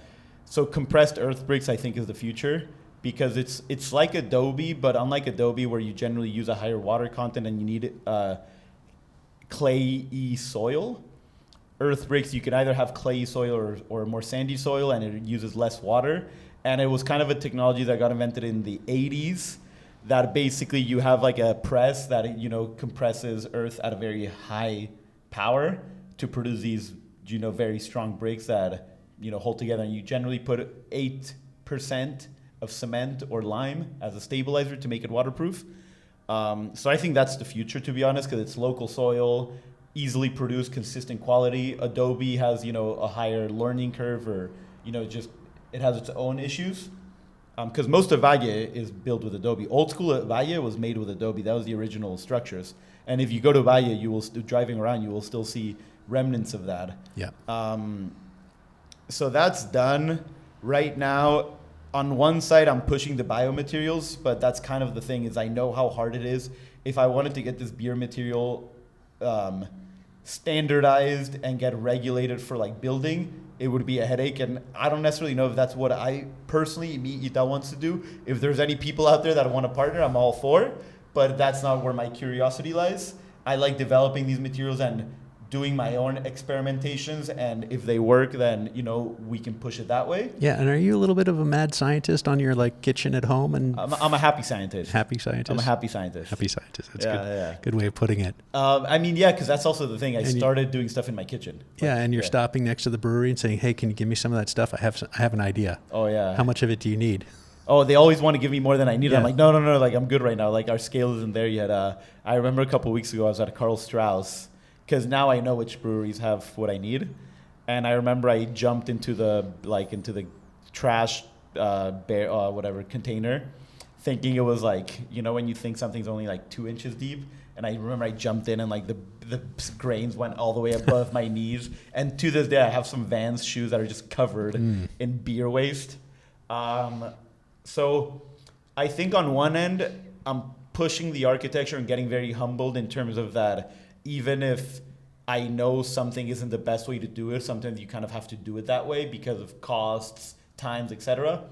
so compressed earth bricks, I think, is the future. Because it's like Adobe, but unlike Adobe, where you generally use a higher water content and you need clay-y soil, earth bricks, you can either have clay soil or more sandy soil, and it uses less water. And it was kind of a technology that got invented in the 80s, that basically you have like a press that compresses earth at a very high power to produce these very strong bricks that hold together. And you generally put 8% of cement or lime as a stabilizer to make it waterproof. So I think that's the future, to be honest, because it's local soil, easily produced, consistent quality. Adobe has, a higher learning curve, or, it has its own issues. Because most of Valle is built with Adobe. Old school Valle was made with Adobe. That was the original structures. And if you go to Valle, driving around, you will still see remnants of that. Yeah. So that's done. Right now, on one side, I'm pushing the biomaterials, but that's kind of the thing, is I know how hard it is. If I wanted to get this beer material standardized and get regulated for building, it would be a headache. And I don't necessarily know if that's what I personally, Ita, wants to do. If there's any people out there that want to partner, I'm all for, but that's not where my curiosity lies. I like developing these materials and doing my own experimentations, and if they work, then we can push it that way. Yeah, and are you a little bit of a mad scientist on your kitchen at home? And I'm a happy scientist. Happy scientist. I'm a happy scientist. Happy scientist. That's good. Yeah. Good way of putting it. Because that's also the thing. I started doing stuff in my kitchen. And you're stopping next to the brewery and saying, "Hey, can you give me some of that stuff? I have an idea." Oh yeah. How much of it do you need? Oh, they always want to give me more than I need. Yeah. I'm like, no, I'm good right now. Our scale isn't there yet. I remember a couple of weeks ago, I was at Karl Strauss, because now I know which breweries have what I need. And I remember I jumped into the trash container, thinking it was when you think something's only 2 inches deep. And I remember I jumped in and the grains went all the way above my knees. And to this day, I have some Vans shoes that are just covered in beer waste. So I think on one end, I'm pushing the architecture and getting very humbled in terms of that. Even if I know something isn't the best way to do it, sometimes you kind of have to do it that way because of costs, times, etc.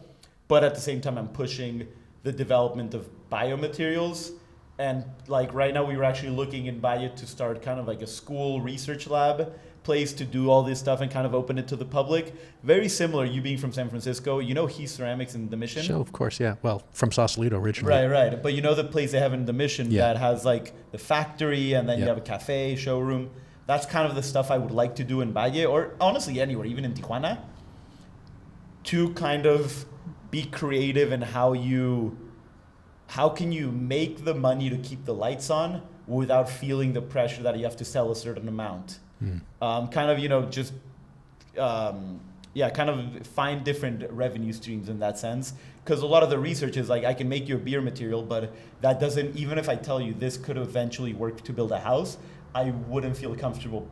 But at the same time, I'm pushing the development of biomaterials. And right now, we were actually looking in Valle to start kind of a school research lab place to do all this stuff and kind of open it to the public. Very similar, you being from San Francisco, He Ceramics in the Mission? Sure, of course, yeah. Well, from Sausalito originally. Right. But the place they have in the Mission that has the factory, and then you have a cafe, showroom. That's kind of the stuff I would like to do in Valle, or honestly anywhere, even in Tijuana, to kind of be creative in how can you make the money to keep the lights on without feeling the pressure that you have to sell a certain amount. Kind of find different revenue streams in that sense. Because a lot of the research is I can make you a beer material, but that doesn't, even if I tell you this could eventually work to build a house, I wouldn't feel comfortable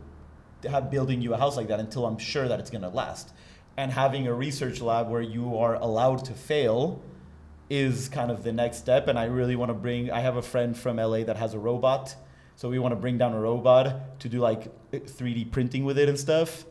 building you a house like that until I'm sure that it's going to last. And having a research lab where you are allowed to fail is kind of the next step. And I really want to I have a friend from LA that has a robot. So we want to bring down a robot to do 3D printing with it and stuff.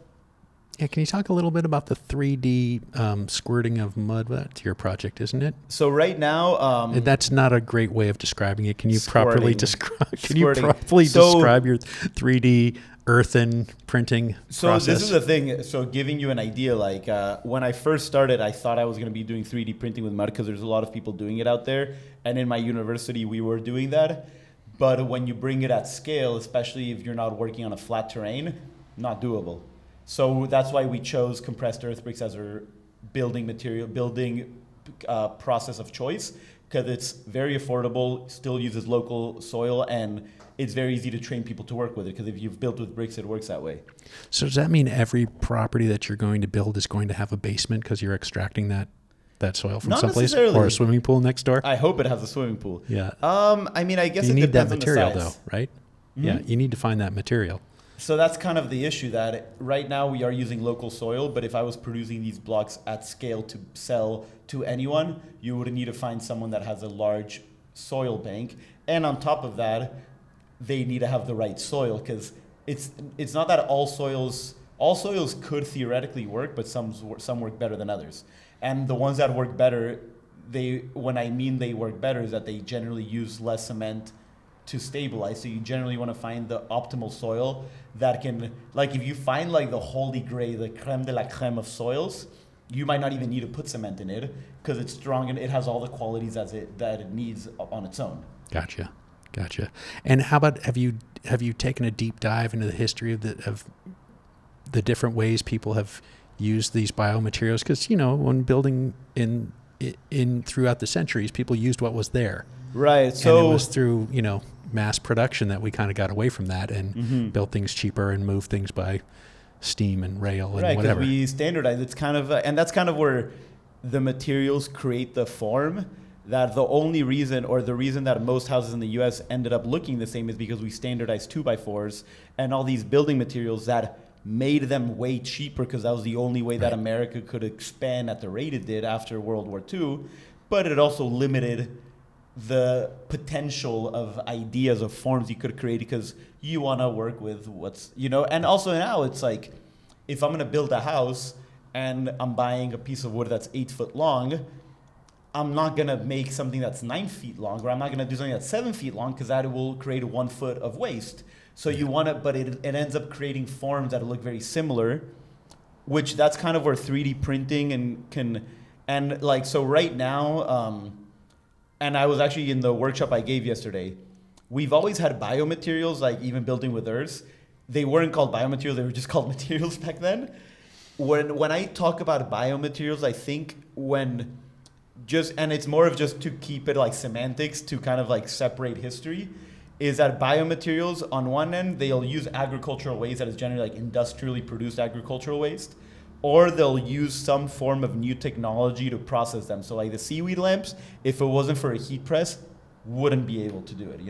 Yeah, can you talk a little bit about the 3D squirting of mud? That's your project, isn't it? So right now, That's not a great way of describing it. Can you Squirting. properly describe? Can you Squirting. properly So- describe your 3D earthen printing So process? this is the thing. So giving you an idea, like when I first started, I thought I was going to be doing 3D printing with mud because there's a lot of people doing it out there. And in my university, we were doing that. But when you bring it at scale, especially if you're not working on a flat terrain, not doable. So that's why we chose compressed earth bricks as our building process of choice, because it's very affordable, still uses local soil, and it's very easy to train people to work with it, because if you've built with bricks, it works that way. So does that mean every property that you're going to build is going to have a basement because you're extracting that soil from Not someplace, necessarily. or a swimming pool next door? I hope it has a swimming pool. Yeah. I mean, I guess You it need that depends material on the though, size. right? Mhm. Yeah, you need to find that material. So that's kind of the issue, that right now we are using local soil, but if I was producing these blocks at scale to sell to anyone, you would need to find someone that has a large soil bank. And on top of that, they need to have the right soil, because it's not that all soils could theoretically work, but some work better than others. And the ones that work better, when I mean they work better, is that they generally use less cement to stabilize. So you generally want to find the optimal soil that can, like if you find like the holy grail, the creme de la creme of soils, you might not even need to put cement in it because it's strong and it has all the qualities that it needs on its own. Gotcha. And how about, have you taken a deep dive into the history of the different ways people have used these biomaterials? Because when building in throughout the centuries, people used what was there. Right. So and it was through mass production that we kind of got away from that and built things cheaper and moved things by steam and rail and whatever. Right, because we standardize. It's kind of, and that's kind of where the materials create the form. That the only reason, or the reason that most houses in the U.S. ended up looking the same, is because we standardized 2x4s and all these building materials that made them way cheaper, because that was the only way that America could expand at the rate it did after World War II. But it also limited the potential of ideas of forms you could create, because you want to work with and also now it's like, if I'm going to build a house and I'm buying a piece of wood that's 8 foot long, I'm not going to make something that's 9 feet long, or I'm not going to do something that's 7 feet long, because that will create 1 foot of waste. So you want to, but it ends up creating forms that look very similar, which that's kind of where 3D printing so right now, and I was actually in the workshop I gave yesterday, we've always had biomaterials, like even building with earths. They weren't called biomaterials, they were just called materials back then. When I talk about biomaterials, I think and it's more of just to keep it like semantics, to kind of like separate history, is that biomaterials, on one end, they'll use agricultural waste that is generally like industrially produced agricultural waste, or they'll use some form of new technology to process them. So like the seaweed lamps, if it wasn't for a heat press, wouldn't be able to do it,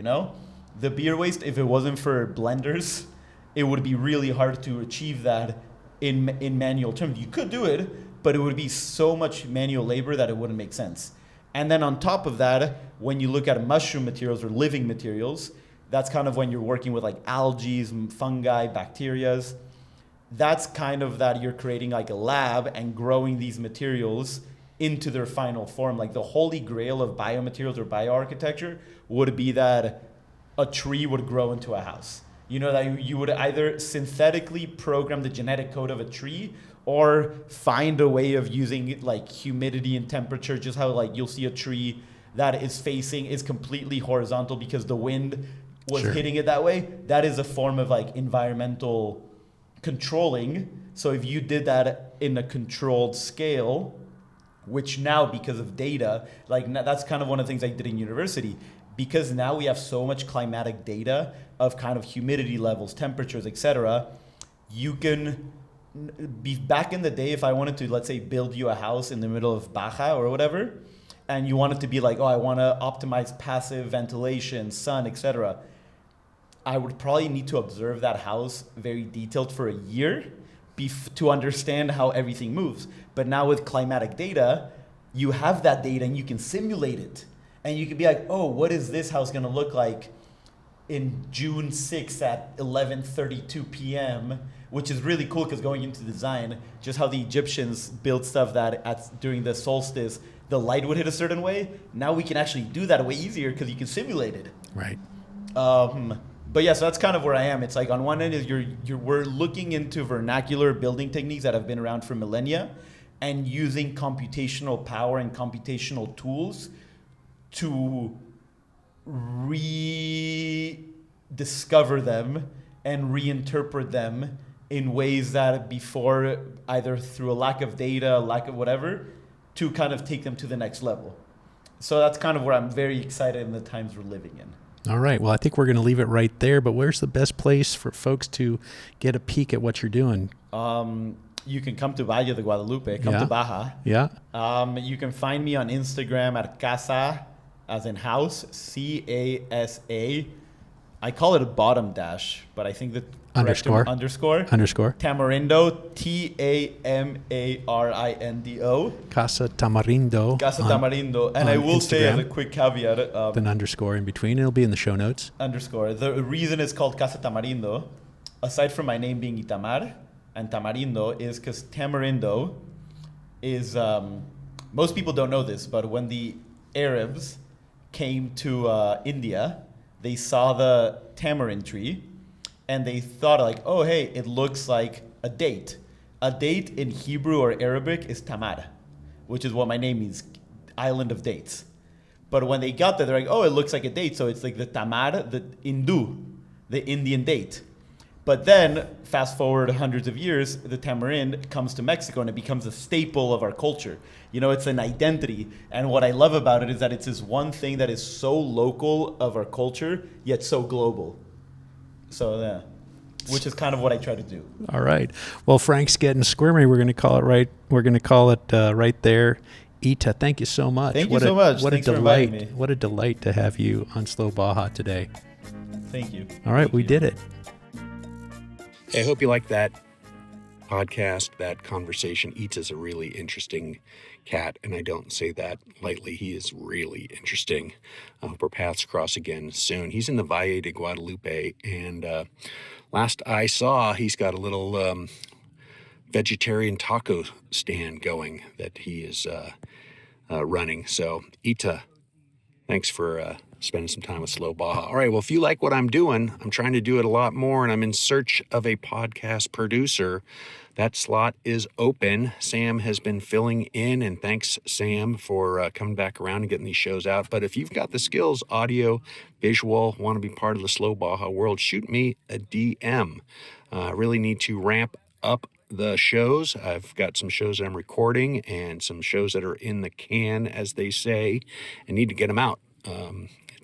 The beer waste, if it wasn't for blenders, it would be really hard to achieve that in manual terms. You could do it, but it would be so much manual labor that it wouldn't make sense. And then on top of that, when you look at mushroom materials or living materials, that's kind of when you're working with like algae, fungi, bacterias. That's kind of that you're creating like a lab and growing these materials into their final form. Like the holy grail of biomaterials or bioarchitecture would be that a tree would grow into a house. That you would either synthetically program the genetic code of a tree, or find a way of using like humidity and temperature, just how like you'll see a tree that is completely horizontal because the wind was hitting it that way. That is a form of like environmental controlling. So if you did that in a controlled scale, which now because of data, that's kind of one of the things I did in university, because now we have so much climatic data of kind of humidity levels, temperatures, etc. You can be back in the day, if I wanted to, let's say, build you a house in the middle of Baja or whatever, and you wanted to be like, I want to optimize passive ventilation, sun, etc. I would probably need to observe that house very detailed for a year to understand how everything moves. But now with climatic data, you have that data and you can simulate it. And you can be like, what is this house going to look like in June 6th at 11:32 p.m. which is really cool because going into design, just how the Egyptians built stuff that during the solstice, the light would hit a certain way. Now we can actually do that way easier because you can simulate it. Right. But yeah, so that's kind of where I am. It's like on one end is we're looking into vernacular building techniques that have been around for millennia and using computational power and computational tools to rediscover them and reinterpret them in ways that before, either through a lack of data, lack of whatever, to kind of take them to the next level. So that's kind of where I'm very excited in the times we're living in. All right. Well, I think we're going to leave it right there. But where's the best place for folks to get a peek at what you're doing? You can come to Valle de Guadalupe, come to Baja. Yeah. You can find me on Instagram at Casa, as in house, CASA. I call it a bottom dash, but I think the underscore. Tamarindo, TAMARINDO. Casa Tamarindo. Tamarindo. And I will say as a quick caveat. An underscore in between. It'll be in the show notes. Underscore. The reason it's called Casa Tamarindo, aside from my name being Itamar, and Tamarindo is because Tamarindo is, most people don't know this, but when the Arabs came to India, they saw the tamarind tree and they thought like, oh, hey, it looks like a date. A date in Hebrew or Arabic is tamar, which is what my name means, island of dates. But when they got there, they're like, oh, it looks like a date. So it's like the tamar, the Hindu, the Indian date. But then, fast forward hundreds of years, the tamarind comes to Mexico and it becomes a staple of our culture. You know, it's an identity. And what I love about it is that it's this one thing that is so local of our culture, yet so global. So, yeah, which is kind of what I try to do. All right. Well, Frank's getting squirmy. We're going to call it right. We're going to call it right there. Ita, thank you so much. Thank you so much. Thanks for inviting me. What a delight to have you on Slow Baja today. Thank you. All right, we did it. I hope you like that podcast, that conversation. Ita's a really interesting cat, and I don't say that lightly. He is really interesting. I hope our paths cross again soon. He's in the Valle de Guadalupe, and last I saw, he's got a little vegetarian taco stand going that he is running. So, Ita, thanks for spending some time with Slow Baja. All right, well, if you like what I'm doing, I'm trying to do it a lot more, and I'm in search of a podcast producer. That slot is open. Sam has been filling in, and thanks, Sam, for coming back around and getting these shows out. But if you've got the skills, audio, visual, want to be part of the Slow Baja world, shoot me a DM. I really need to ramp up the shows. I've got some shows that I'm recording and some shows that are in the can, as they say, and need to get them out.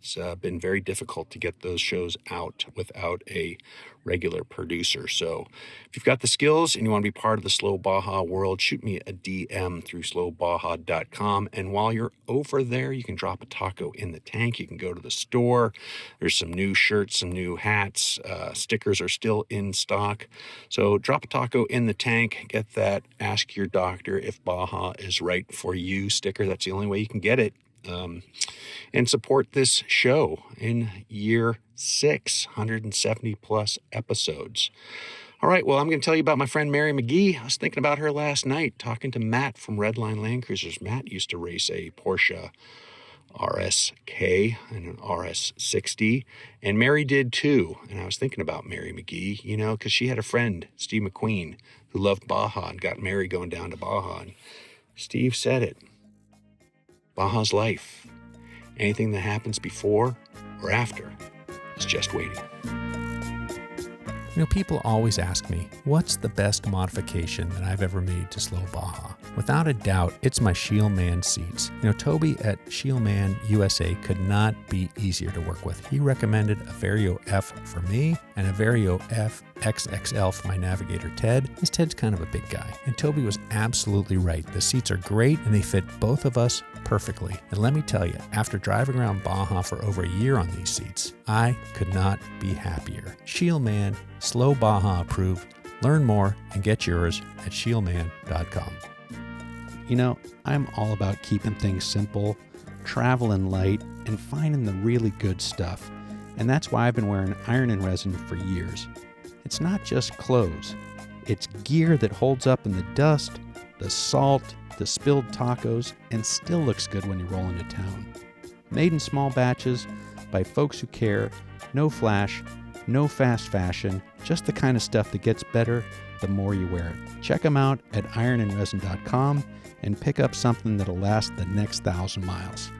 It's been very difficult to get those shows out without a regular producer. So if you've got the skills and you want to be part of the Slow Baja world, shoot me a DM through slowbaja.com. And while you're over there, you can drop a taco in the tank. You can go to the store. There's some new shirts, some new hats. Stickers are still in stock. So drop a taco in the tank. Get that Ask Your Doctor If Baja Is Right For You sticker. That's the only way you can get it. And support this show in year 6, 170 plus episodes. All right, well, I'm going to tell you about my friend Mary McGee. I was thinking about her last night, talking to Matt from Redline Land Cruisers. Matt used to race a Porsche RSK and an RS60, and Mary did too. And I was thinking about Mary McGee, you know, because she had a friend, Steve McQueen, who loved Baja and got Mary going down to Baja. And Steve said it. Baja's life. Anything that happens before or after is just waiting. You know, people always ask me, what's the best modification that I've ever made to Slow Baja? Without a doubt, it's my Shieldman seats. You know, Toby at Shieldman USA could not be easier to work with. He recommended a Vario F for me and a Vario F XXL for my navigator Ted. His Ted's kind of a big guy, and Toby was absolutely right. The seats are great and they fit both of us perfectly. And let me tell you, after driving around Baja for over a year on these seats, I could not be happier. Shieldman, Slow Baja approved. Learn more and get yours at shieldman.com. You know, I'm all about keeping things simple, traveling light, and finding the really good stuff. And that's why I've been wearing iron and resin for years. It's not just clothes. It's gear that holds up in the dust, the salt, the spilled tacos, and still looks good when you roll into town. Made in small batches by folks who care, no flash, no fast fashion, just the kind of stuff that gets better the more you wear it. Check them out at ironandresin.com and pick up something that'll last the next 1,000 miles.